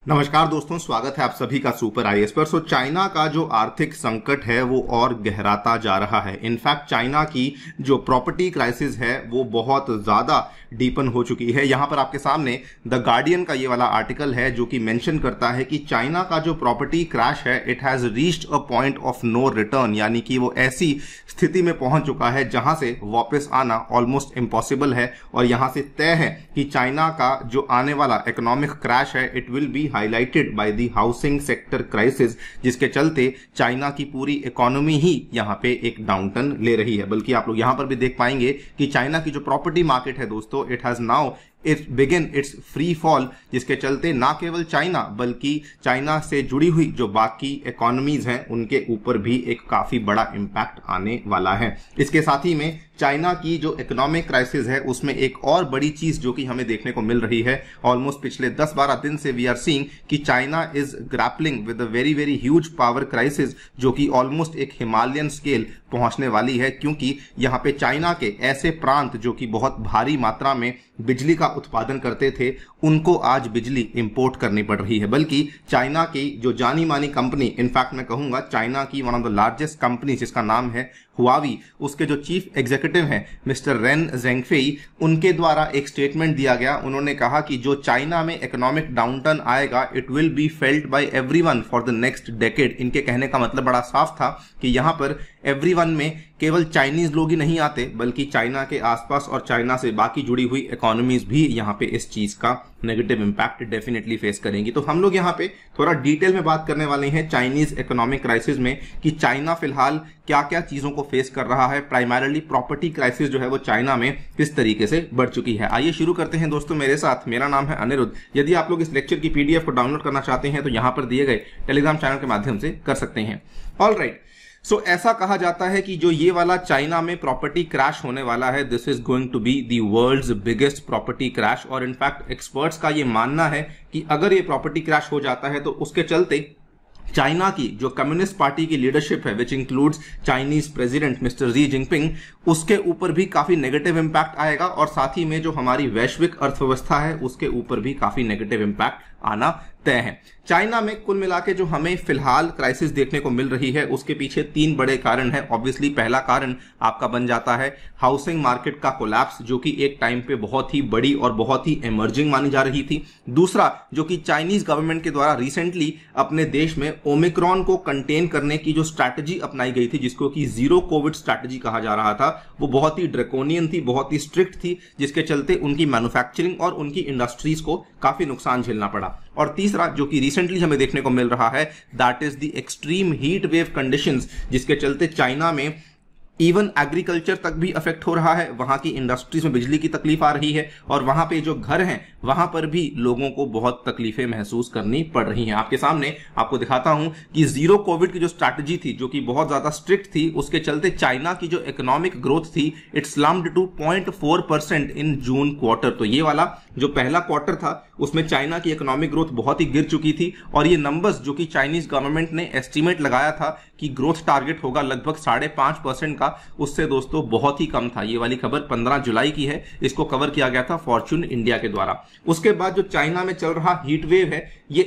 नमस्कार दोस्तों, स्वागत है आप सभी का सुपर आईएएस पर। चाइना का जो आर्थिक संकट है वो और गहराता जा रहा है। इनफैक्ट चाइना की जो प्रॉपर्टी क्राइसिस है वो बहुत ज्यादा डीपन हो चुकी है। यहां पर आपके सामने द गार्डियन का ये वाला आर्टिकल है जो कि मेंशन करता है कि चाइना का जो प्रॉपर्टी क्रैश है it has reached a point of no return, यानी कि वो ऐसी स्थिति में पहुंच चुका है जहां से वापस आना ऑलमोस्ट इम्पॉसिबल है। और यहां से तय है कि चाइना का जो आने वाला इकोनॉमिक क्रैश है it will be highlighted by the housing sector crisis, जिसके चलते चाइना की पूरी इकोनॉमी ही यहां पे एक डाउनटर्न ले रही है। बल्कि आप लोग यहां पर भी देख पाएंगे कि चाइना की जो प्रॉपर्टी मार्केट है दोस्तों, it has now it begin it's free fall, जिसके चलते ना केवल चाइना बल्कि चाइना से जुड़ी हुई जो बाकी इकोनॉमीज हैं उनके ऊपर भी एक काफी बड़ा इंपैक्ट आने वाला है। इसके साथ ही में चाइना की जो इकोनॉमिक क्राइसिस है उसमें एक और बड़ी चीज जो कि हमें देखने को मिल रही है, ऑलमोस्ट पिछले 10-12 दिन से वी आर सीइंग कि China is grappling with a very very huge power crisis जो कि ऑलमोस्ट एक हिमालयन स्केल पहुंचने वाली है। क्योंकि यहाँ पे चाइना के ऐसे प्रांत जो कि बहुत भारी मात्रा में बिजली का उत्पादन करते थे उनको आज बिजली इंपोर्ट करनी पड़ रही है। बल्कि चाइना की जो जानी मानी कंपनी, इनफैक्ट मैं कहूंगा चाइना की one of the largest company जिसका नाम है हुआवी, उसके जो चीफ एग्जीक्यूटिव हैं मिस्टर रेन जेंगफेई, उनके द्वारा एक स्टेटमेंट दिया गया। उन्होंने कहा कि जो चाइना में इकोनॉमिक डाउनटर्न आएगा it will be felt by everyone for the next decade. इनके कहने का मतलब बड़ा साफ था कि यहां पर एवरीवन में केवल चाइनीज लोग ही नहीं आते बल्कि चाइना के आसपास और चाइना से बाकी जुड़ी हुई इकोनॉमीज भी यहां पे इस चीज का नेगेटिव इंपैक्ट डेफिनेटली फेस करेंगी। तो हम लोग यहां पे थोड़ा डिटेल में बात करने वाले हैं चाइनीज इकोनॉमिक क्राइसिस में कि चाइना फिलहाल क्या क्या चीजों को फेस कर रहा है। प्राइमरली प्रॉपर्टी क्राइसिस जो है वो चाइना में किस तरीके से बढ़ चुकी है। आइए शुरू करते हैं दोस्तों मेरे साथ। मेरा नाम है अनिरुद्ध। यदि आप लोग इस लेक्चर की पीडीएफ को डाउनलोड करना चाहते हैं तो यहां पर दिए गए टेलीग्राम चैनल के माध्यम से कर सकते हैं। ऑलराइट, सो ऐसा कहा जाता है कि जो ये वाला चाइना में प्रॉपर्टी क्रैश होने वाला है this is going to be the world's biggest property crash. और इनफैक्ट एक्सपर्ट्स का ये मानना है कि अगर ये प्रॉपर्टी क्रैश हो जाता है तो उसके चलते चाइना की जो कम्युनिस्ट पार्टी की लीडरशिप है which includes Chinese president mister Xi Jinping, उसके ऊपर भी काफी नेगेटिव इंपैक्ट आएगा। और साथ ही में जो हमारी वैश्विक अर्थव्यवस्था है उसके ऊपर भी काफी नेगेटिव इंपैक्ट आना तय है। चाइना में कुल मिला के जो हमें फिलहाल क्राइसिस देखने को मिल रही है उसके पीछे 3 बड़े कारण हैं। ऑब्वियसली पहला कारण आपका बन जाता है हाउसिंग मार्केट का कोलैप्स, जो कि एक टाइम पे बहुत ही बड़ी और बहुत ही इमर्जिंग मानी जा रही थी। दूसरा, जो कि चाइनीज गवर्नमेंट के द्वारा रिसेंटली अपने देश में ओमिक्रॉन को कंटेन करने की जो स्ट्रैटेजी अपनाई गई थी जिसको कि जीरो कोविड स्ट्रैटेजी कहा जा रहा था, वो बहुत ही ड्रैकोनियन थी, बहुत ही स्ट्रिक्ट थी, जिसके चलते उनकी मैन्युफैक्चरिंग और उनकी इंडस्ट्रीज को काफी नुकसान झेलना पड़ा। और तीसरा जो कि रिसेंटली हमें देखने को मिल रहा है that is the extreme heat wave conditions, जिसके चलते चाइना में इवन एग्रीकल्चर तक भी अफेक्ट हो रहा है। वहां की इंडस्ट्रीज में बिजली की तकलीफ आ रही है और वहां पे जो घर हैं वहां पर भी लोगों को बहुत तकलीफें महसूस करनी पड़ रही हैं। आपके सामने आपको दिखाता हूं कि जीरो कोविड की जो स्ट्रैटेजी थी जो कि बहुत ज्यादा स्ट्रिक्ट थी, उसके चलते चाइना की जो इकोनॉमिक ग्रोथ थी it slumped to 0.4% in June quarter. तो ये वाला जो पहला क्वार्टर था उसमें चाइना की इकोनॉमिक ग्रोथ बहुत ही गिर चुकी थी। और ये नंबर्स जो कि चाइनीज गवर्नमेंट ने एस्टिमेट लगाया था कि ग्रोथ टारगेट होगा लगभग 5.5% का, उससे दोस्तों बहुत ही कम था। ये वाली खबर 15 जुलाई की है, इसको कवर किया गया था फॉर्च्यून इंडिया के द्वारा। उसके बाद जो चाइना में चल रहा हीट वेव है ये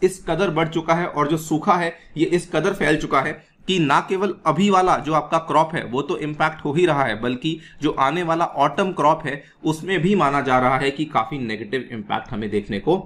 इस कदर बढ़ चुका है और जो सूखा है ये इस कदर फैल चुका है कि ना केवल अभी वाला जो आपका क्रॉप है वो तो इंपैक्ट हो ही रहा है बल्कि जो आने वाला ऑटम क्रॉप है उसमें भी माना जा रहा है कि काफी नेगेटिव इंपैक्ट हमें देखने को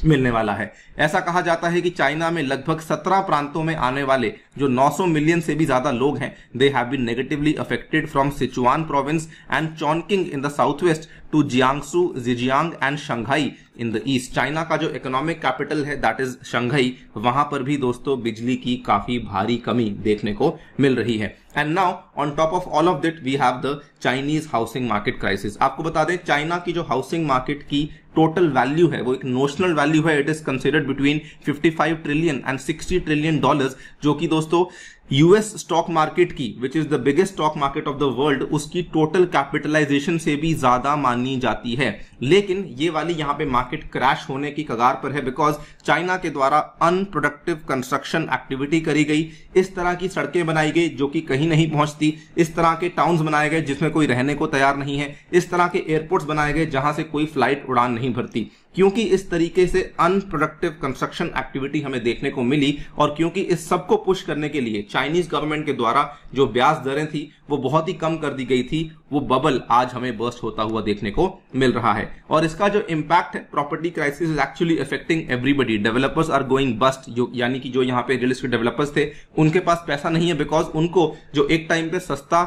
मिलने वाला है। ऐसा कहा जाता है कि चाइना में लगभग 17 प्रांतों में आने वाले जो 900 मिलियन से भी ज्यादा लोग हैं they have been negatively affected from Sichuan province and Chongqing in the south west to Jiangsu, Zhejiang and Shanghai in the east. China का जो इकोनॉमिक कैपिटल है दैट इज शंघाई, वहां पर भी दोस्तों बिजली की काफी भारी कमी देखने को मिल रही है। And now on top of all of that we have the Chinese housing market crisis. आपको बता दें चाइना की जो हाउसिंग मार्केट की टोटल वैल्यू है वो एक नोशनल वैल्यू है, it is considered between 55 trillion and 60 trillion dollars, जो कि दोस्तों यूएस स्टॉक मार्केट की which is the biggest stock market of the world उसकी टोटल कैपिटलाइजेशन से भी ज्यादा मानी जाती है। लेकिन ये वाली यहाँ पे मार्केट क्रैश होने की कगार पर है बिकॉज चाइना के द्वारा अनप्रोडक्टिव कंस्ट्रक्शन एक्टिविटी करी गई, इस तरह की सड़कें बनाई गई जो कि कहीं नहीं पहुंचती, इस तरह के टाउन्स बनाए गए जिसमें कोई रहने को तैयार नहीं है, इस तरह के एयरपोर्ट्स बनाए गए जहां से कोई फ्लाइट उड़ान नहीं भरती। क्योंकि इस तरीके से अनप्रोडक्टिव कंस्ट्रक्शन एक्टिविटी हमें देखने को मिली और क्योंकि इस सब को पुश करने के लिए चाइनीज गवर्नमेंट के द्वारा जो ब्याज दरें थी वो बहुत ही कम कर दी गई थी, वो बबल आज हमें बर्स्ट होता हुआ देखने को मिल रहा है। और इसका जो इंपैक्ट है, property crisis is actually affecting everybody. Developers are going bust, जो यानी कि जो यहाँ पे रियल एस्टेट डेवलपर्स थे उनके पास पैसा नहीं है, बिकॉज उनको जो एक टाइम पे सस्ता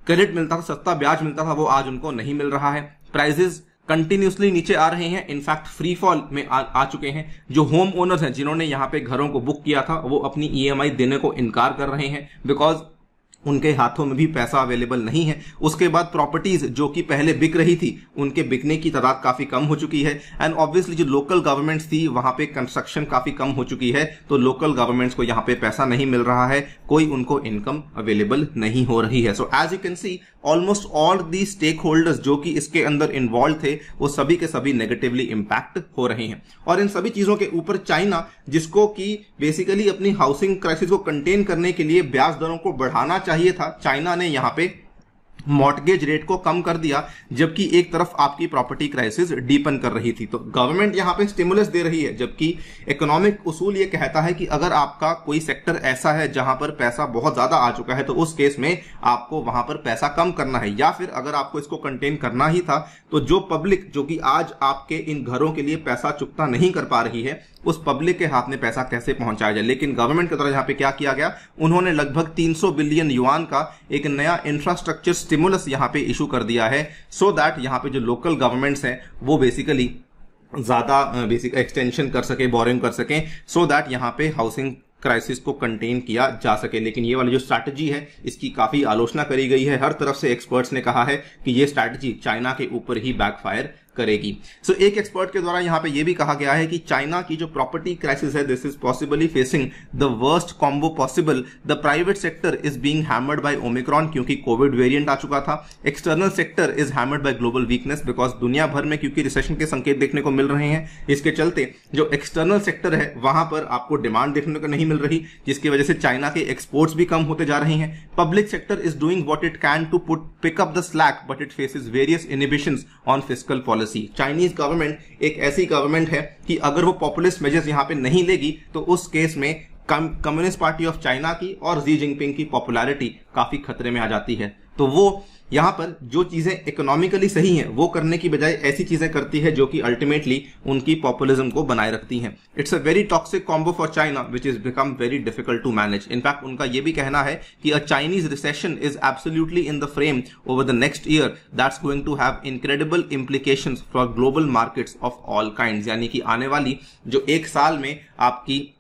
क्रेडिट मिलता था, सस्ता ब्याज मिलता था, वो आज उनको नहीं मिल रहा है। प्राइसेस कंटिन्यूसली नीचे आ रहे हैं, इनफैक्ट फ्री फॉल में आ चुके हैं। जो होम ओनर्स हैं जिन्होंने यहाँ पे घरों को बुक किया था वो अपनी ईएमआई देने को इनकार कर रहे हैं, बिकॉज उनके हाथों में भी पैसा अवेलेबल नहीं है। उसके बाद प्रॉपर्टीज जो कि पहले बिक रही थी उनके बिकने की तादाद काफी कम हो चुकी है एंड ऑब्वियसली जो लोकल गवर्नमेंट्स थी वहां पे कंस्ट्रक्शन काफी कम हो चुकी है, तो लोकल गवर्नमेंट्स को यहाँ पे पैसा नहीं मिल रहा है, कोई उनको इनकम अवेलेबल नहीं हो रही है। So as you can see almost all the stakeholders जो कि इसके अंदर इन्वॉल्व थे वो सभी के सभी नेगेटिवली इंपैक्ट हो रहे हैं। और इन सभी चीजों के ऊपर चाइना, जिसको कि बेसिकली अपनी हाउसिंग क्राइसिस को कंटेन करने के लिए ब्याज दरों को बढ़ाना चाहिए था, चाइना ने यहां पे मॉर्टगेज रेट को कम कर दिया, जबकि एक तरफ आपकी प्रॉपर्टी क्राइसिस डीपन कर रही थी। तो गवर्नमेंट यहां पे स्टिमुलस दे रही है, जबकि इकोनॉमिक उसूल ये कहता है कि अगर आपका कोई सेक्टर ऐसा है जहां पर पैसा बहुत ज्यादा आ चुका है तो उस केस में आपको वहां पर पैसा कम करना है, या फिर अगर आपको इसको कंटेन करना ही था तो जो पब्लिक जो कि आज आपके इन घरों के लिए पैसा चुकता नहीं कर पा रही है उस पब्लिक के हाथ में पैसा कैसे पहुंचाया जाए। लेकिन गवर्नमेंट के द्वारा यहाँ पे क्या किया गया, उन्होंने लगभग 300 बिलियन युआन का एक नया इंफ्रास्ट्रक्चर स्टिमुलस यहाँ पे इशू कर दिया है, सो दैट यहाँ पे जो लोकल गवर्नमेंट्स हैं वो बेसिकली ज्यादा बेसिक एक्सटेंशन कर सके, बोरिंग कर सकें, सो दैट यहाँ पे हाउसिंग क्राइसिस को कंटेन किया जा सके। लेकिन ये वाली जो स्ट्रैटेजी है इसकी काफी आलोचना करी गई है, हर तरफ से एक्सपर्ट्स ने कहा है कि ये स्ट्रैटेजी चाइना के ऊपर ही बैकफायर करेगी। सो एक एक्सपर्ट के द्वारा यहाँ पे ये भी कहा गया है कि चाइना की जो प्रॉपर्टी क्राइसिस है this is possibly facing the worst combo possible. The private sector is being hammered by Omicron, क्योंकि कोविड वेरिएंट आ चुका था। External sector is hammered by global weakness, because दुनिया भर में क्योंकि रिसेशन के संकेत देखने को मिल रहे हैं, इसके चलते जो एक्सटर्नल सेक्टर है वहां पर आपको डिमांड देखने को नहीं मिल रही, जिसकी वजह से चाइना के एक्सपोर्ट्स भी कम होते जा रहे हैं। Public sector is doing what it can to pick up the slack, but it faces various inhibitions on fiscal policy. Chinese government एक ऐसी गवर्नमेंट है कि अगर वो पॉपुलिस्ट मेजर्स यहां पे नहीं लेगी तो उस केस में कम्युनिस्ट पार्टी ऑफ चाइना की और शी जिनपिंग की पॉपुलैरिटी काफी खतरे में आ जाती है। तो वो यहां पर जो चीजें इकोनॉमिकली सही हैं वो करने की बजाय ऐसी चीजें करती है जो कि अल्टीमेटली उनकी पॉपुलिज्म को बनाए रखती हैं। It's a very toxic combo for China which is become very difficult to manage. In fact उनका ये भी कहना है कि a Chinese recession is absolutely in the frame over the next year that's going to have incredible implications for global markets of all kinds, यानी कि आने वाली जो एक साल में आपकी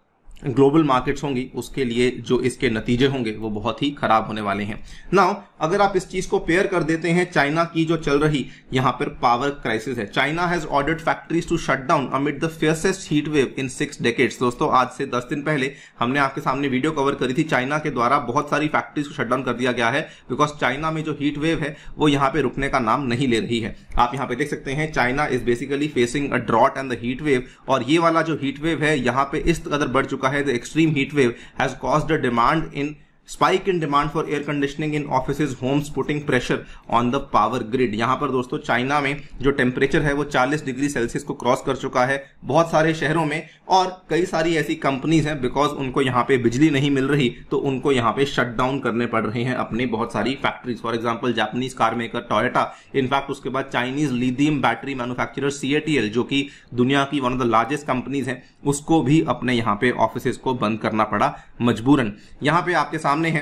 ग्लोबल मार्केट्स होंगी उसके लिए जो इसके नतीजे होंगे वो बहुत ही खराब होने वाले हैं। नाउ अगर आप इस चीज को पेयर कर देते हैं चाइना की जो चल रही यहां पर पावर क्राइसिस है, China has ordered factories to shut down amid the fiercest heat wave in 6 decades. दोस्तों आज से 10 दिन पहले हमने आपके सामने वीडियो कवर करी थी, चाइना के द्वारा बहुत सारी फैक्ट्रीज को शट डाउन कर दिया गया है, बिकॉज चाइना में जो हीट वेव है वो यहाँ पे रुकने का नाम नहीं ले रही है। आप यहाँ पे देख सकते हैं China is basically facing a drought and the heat wave, और ये वाला जो हीट वेव है यहाँ पे इस कदर बढ़ चुका है, the extreme heat wave has caused a spike in demand for air conditioning in offices, homes, putting pressure on the power grid। यहां पर दोस्तों चाइना में जो टेम्परेचर है वो 40 डिग्री सेल्सियस को क्रॉस कर चुका है बहुत सारे शहरों में, और कई सारी ऐसी कंपनीज हैं बिकॉज उनको यहाँ पे बिजली नहीं मिल रही तो उनको यहाँ पे शट डाउन करने पड़ रहे हैं अपनी बहुत सारी factories. For example Japanese car maker Toyota, in fact उसके बाद Chinese lithium battery manufacturer CATL जो कि दुनिया की one of the largest companies है, उसको भी अपने यहाँ पे ऑफिसेज को बंद करना पड़ा मजबूरन। यहाँ पे आपके सामने है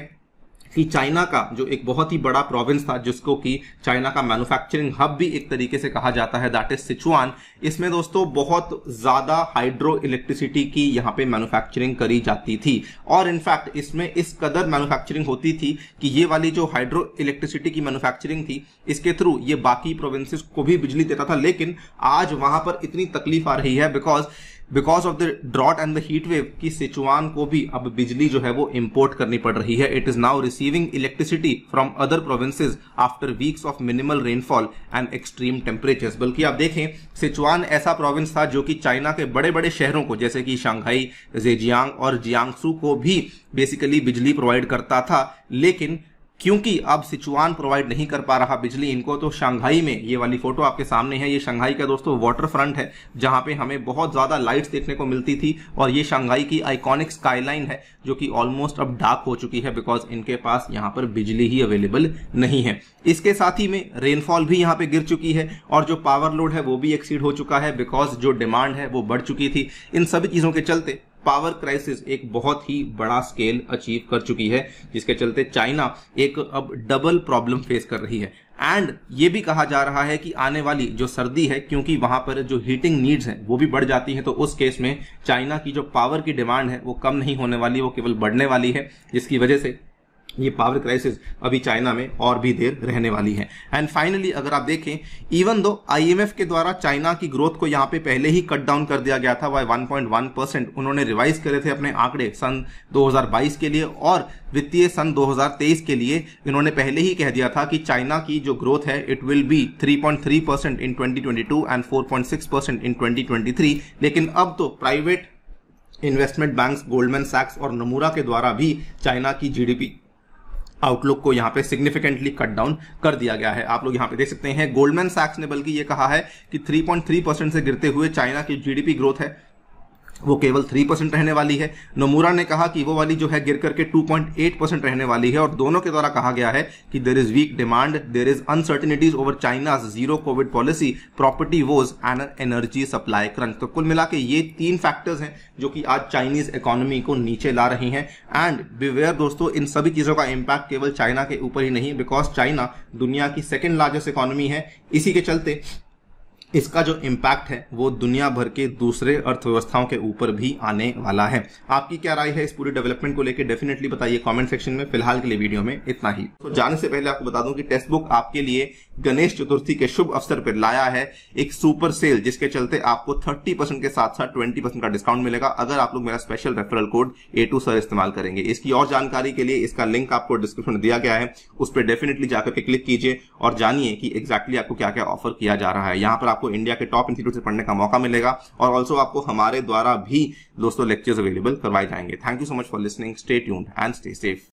कि चाइना का जो एक बहुत ही बड़ा प्रोविंस था जिसको कि चाइना का मैन्युफैक्चरिंग हब भी एक तरीके से कहा जाता है, दैट इज सिचुआन। इसमें दोस्तों बहुत ज्यादा हाइड्रो इलेक्ट्रिसिटी की यहाँ पे मैन्युफैक्चरिंग करी जाती थी, और इनफैक्ट इसमें इस कदर मैन्युफैक्चरिंग होती थी कि ये वाली जो हाइड्रो इलेक्ट्रिसिटी की मैन्युफैक्चरिंग थी इसके थ्रू ये बाकी प्रोविंसेस को भी बिजली देता था। लेकिन आज वहां पर इतनी तकलीफ आ रही है because of the drought and the heat wave की सिचुआन को भी अब बिजली जो है वो इंपोर्ट करनी पड़ रही है। It is now receiving electricity from other provinces after weeks of minimal rainfall and extreme temperatures. बल्कि आप देखें सिचुआन ऐसा प्रोविंस था जो कि चाइना के बड़े बड़े शहरों को जैसे कि शंघाई, जेजियांग और जियांगसू को भी बेसिकली बिजली प्रोवाइड करता था, लेकिन क्योंकि अब सिचुआन प्रोवाइड नहीं कर पा रहा बिजली इनको, तो शंघाई में, ये वाली फोटो आपके सामने है, ये शंघाई का दोस्तों वाटर फ्रंट है जहां पे हमें बहुत ज्यादा लाइट्स देखने को मिलती थी, और ये शंघाई की आइकॉनिक स्काईलाइन है जो कि ऑलमोस्ट अब डार्क हो चुकी है बिकॉज इनके पास यहां पर बिजली ही अवेलेबल नहीं है। इसके साथ ही में रेनफॉल भी यहां पे गिर चुकी है और जो पावर लोड है वो भी एक्सीड हो चुका है बिकॉज जो डिमांड है वो बढ़ चुकी थी। इन सभी चीजों के चलते पावर क्राइसिस एक बहुत ही बड़ा स्केल अचीव कर चुकी है, जिसके चलते चाइना एक अब डबल प्रॉब्लम फेस कर रही है। एंड ये भी कहा जा रहा है कि आने वाली जो सर्दी है, क्योंकि वहां पर जो हीटिंग नीड्स हैं वो भी बढ़ जाती हैं, तो उस केस में चाइना की जो पावर की डिमांड है वो कम नहीं होने वाली, वो केवल बढ़ने वाली है, जिसकी वजह से ये पावर क्राइसिस अभी चाइना में और भी देर रहने वाली है। एंड फाइनली अगर आप देखें, इवन दो आईएमएफ के द्वारा चाइना की ग्रोथ को यहां पे पहले ही कट डाउन कर दिया गया था बाय 1.1%, उन्होंने रिवाइज करे थे अपने आंकड़े सन 2022 के लिए, और वित्तीय सन 2023 के लिए इन्होंने पहले ही कह दिया था कि चाइना की जो ग्रोथ है it will be 3.3% in 2022 and 4.6% इन 2023। लेकिन अब तो प्राइवेट इन्वेस्टमेंट बैंक्स गोल्डमैन सैक्स और नमूरा के द्वारा भी चाइना की जीडीपी आउटलुक को यहां पे सिग्निफिकेंटली कट डाउन कर दिया गया है। आप लोग यहां पे देख सकते हैं, गोल्डमैन सैक्स ने बल्कि ये कहा है कि 3.3% से गिरते हुए चाइना की जीडीपी ग्रोथ है वो केवल 3% रहने वाली है। नोमुरा ने कहा कि वो वाली जो है गिर करके 2.8% रहने वाली है, और दोनों के द्वारा कहा गया है कि there is weak demand, there is uncertainties over China's zero covid policy, property woes and energy supply crunch. तो कुल मिला के ये 3 फैक्टर्स हैं जो कि आज चाइनीज इकोनॉमी को नीचे ला रही हैं। एंड बिवेयर दोस्तों, इन सभी चीजों का इंपैक्ट केवल चाइना के ऊपर ही नहीं, बिकॉज चाइना दुनिया की सेकेंड लार्जेस्ट इकोनॉमी है। इसी के चलते इसका जो इम्पैक्ट है वो दुनिया भर के दूसरे अर्थव्यवस्थाओं के ऊपर भी आने वाला है। आपकी क्या राय है इस पूरी डेवलपमेंट को लेकर, डेफिनेटली बताइए कमेंट सेक्शन में। फिलहाल के लिए वीडियो में इतना ही। तो जाने से पहले आपको बता दूं कि टेक्स्ट बुक आपके लिए गणेश चतुर्थी के शुभ अवसर पर लाया है एक सुपर सेल, जिसके चलते आपको 30% के साथ साथ 20% का डिस्काउंट मिलेगा अगर आप लोग मेरा special referral code A2 sir इस्तेमाल करेंगे। इसकी और जानकारी के लिए इसका लिंक आपको डिस्क्रिप्शन में दिया गया है, उस पर डेफिनेटली जाकर के क्लिक कीजिए और जानिए कि एग्जैक्टली आपको क्या क्या ऑफर किया जा रहा है। यहाँ पर आपको इंडिया के टॉप इंस्टीट्यूट से पढ़ने का मौका मिलेगा और ऑल्सो आपको हमारे द्वारा भी दोस्तों लेक्चर्स अवेलेबल करवाए जाएंगे। Thank you so much for listening, stay tuned and stay safe.